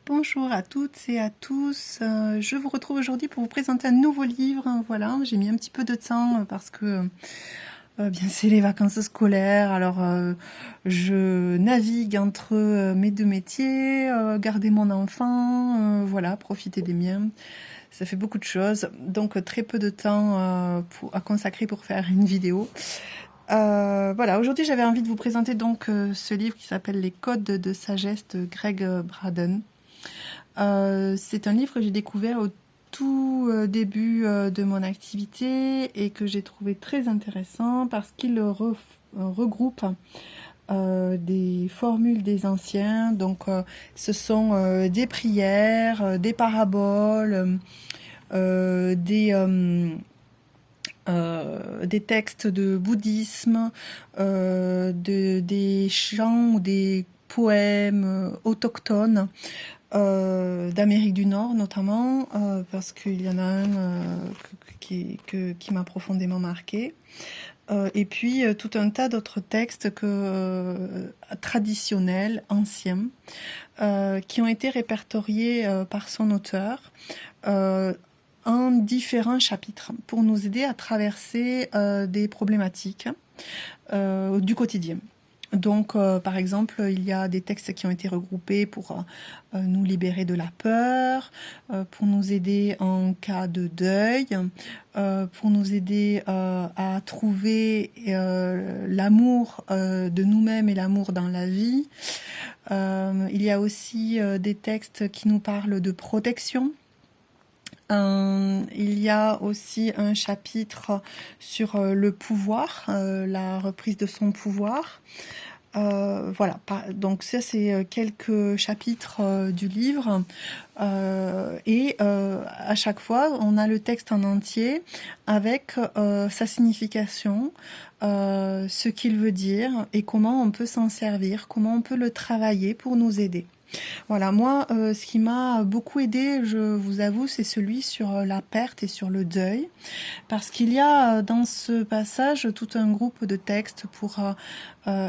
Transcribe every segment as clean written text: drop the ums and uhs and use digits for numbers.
Bonjour à toutes et à tous. Je vous retrouve aujourd'hui pour vous présenter un nouveau livre. Voilà, j'ai mis un petit peu de temps parce que bien c'est les vacances scolaires. Alors je navigue entre mes deux métiers, garder mon enfant, voilà, profiter des miens. Ça fait beaucoup de choses, donc très peu de temps à consacrer pour faire une vidéo. Voilà, aujourd'hui j'avais envie de vous présenter donc ce livre qui s'appelle Les Codes de sagesse de Greg Braden. C'est un livre que j'ai découvert au tout début de mon activité et que j'ai trouvé très intéressant parce qu'il regroupe des formules des anciens. Donc ce sont des prières, des paraboles, des textes de bouddhisme, des chants ou des poèmes autochtones d'Amérique du Nord notamment, parce qu'il y en a un qui m'a profondément marqué. Et puis tout un tas d'autres textes traditionnels, anciens, qui ont été répertoriés par son auteur en différents chapitres pour nous aider à traverser des problématiques du quotidien. Donc, par exemple, il y a des textes qui ont été regroupés pour nous libérer de la peur, pour nous aider en cas de deuil, pour nous aider à trouver l'amour de nous-mêmes et l'amour dans la vie. Il y a aussi des textes qui nous parlent de protection. Il y a aussi un chapitre sur le pouvoir, la reprise de son pouvoir. Voilà, donc ça c'est quelques chapitres du livre et à chaque fois on a le texte en entier avec sa signification, ce qu'il veut dire et comment on peut s'en servir, comment on peut le travailler pour nous aider. Voilà, moi, ce qui m'a beaucoup aidé, je vous avoue, c'est celui sur la perte et sur le deuil, parce qu'il y a dans ce passage tout un groupe de textes pour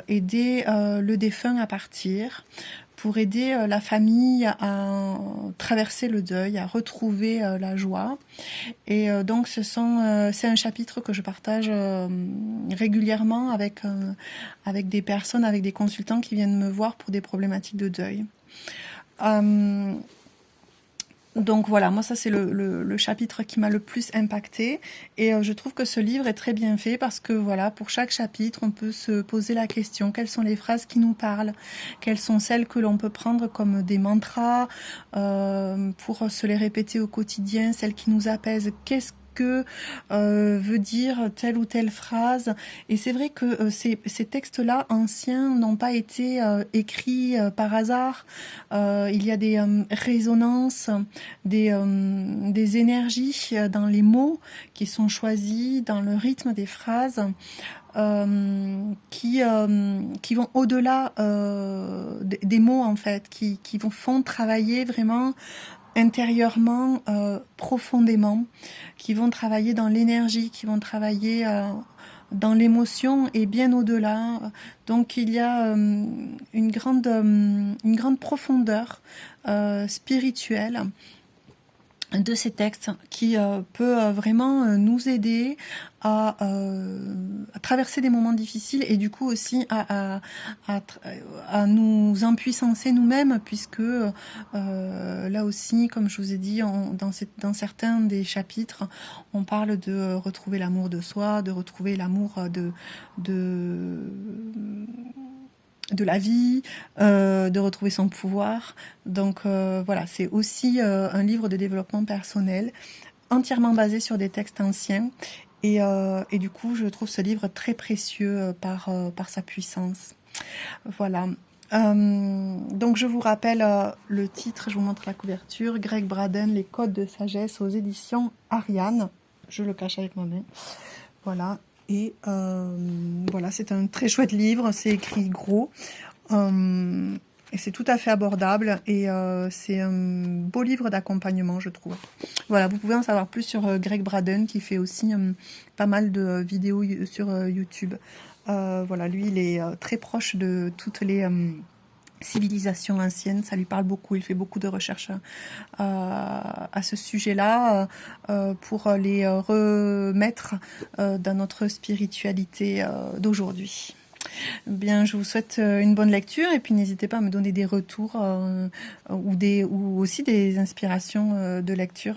aider le défunt à partir, pour aider la famille à traverser le deuil, à retrouver la joie. Et donc, c'est un chapitre que je partage régulièrement avec des personnes, avec des consultants qui viennent me voir pour des problématiques de deuil. Donc voilà, moi ça c'est le chapitre qui m'a le plus impacté et je trouve que ce livre est très bien fait parce que voilà, pour chaque chapitre on peut se poser la question, quelles sont les phrases qui nous parlent, quelles sont celles que l'on peut prendre comme des mantras pour se les répéter au quotidien, celles qui nous apaisent, qu'est-ce que veut dire telle ou telle phrase. Et c'est vrai que ces textes-là anciens n'ont pas été écrits par hasard. Il y a des résonances, des énergies dans les mots qui sont choisis, dans le rythme des phrases. Qui vont au-delà des mots en fait, qui font travailler vraiment intérieurement, profondément, qui vont travailler dans l'énergie, qui vont travailler dans l'émotion et bien au-delà. Donc il y a une grande profondeur spirituelle de ces textes qui peut vraiment nous aider à traverser des moments difficiles et du coup aussi à nous impuissancer nous-mêmes puisque là aussi, comme je vous ai dit, dans certains des chapitres, on parle de retrouver l'amour de soi, de retrouver l'amour de la vie, de retrouver son pouvoir. Donc voilà, c'est aussi un livre de développement personnel, entièrement basé sur des textes anciens. Et du coup, je trouve ce livre très précieux par sa puissance. Voilà. Donc je vous rappelle le titre, je vous montre la couverture, Greg Braden, Les Codes de sagesse aux éditions Ariane. Je le cache avec ma main. Voilà. Et voilà, c'est un très chouette livre, c'est écrit gros. Et c'est tout à fait abordable et c'est un beau livre d'accompagnement, je trouve. Voilà, vous pouvez en savoir plus sur Greg Braden qui fait aussi pas mal de vidéos sur YouTube. Voilà, lui, il est très proche de toutes les civilisations anciennes, ça lui parle beaucoup. Il fait beaucoup de recherches à ce sujet-là pour les remettre dans notre spiritualité d'aujourd'hui. Bien, je vous souhaite une bonne lecture et puis n'hésitez pas à me donner des retours ou aussi des inspirations de lecture.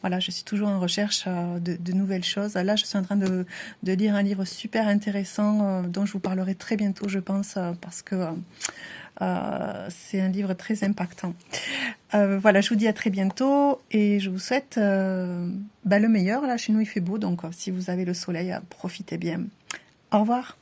Voilà, je suis toujours en recherche de nouvelles choses. Là, je suis en train de lire un livre super intéressant dont je vous parlerai très bientôt, je pense, parce que c'est un livre très impactant. Voilà, je vous dis à très bientôt et je vous souhaite le meilleur. Là, chez nous, il fait beau, donc si vous avez le soleil, profitez bien. Au revoir.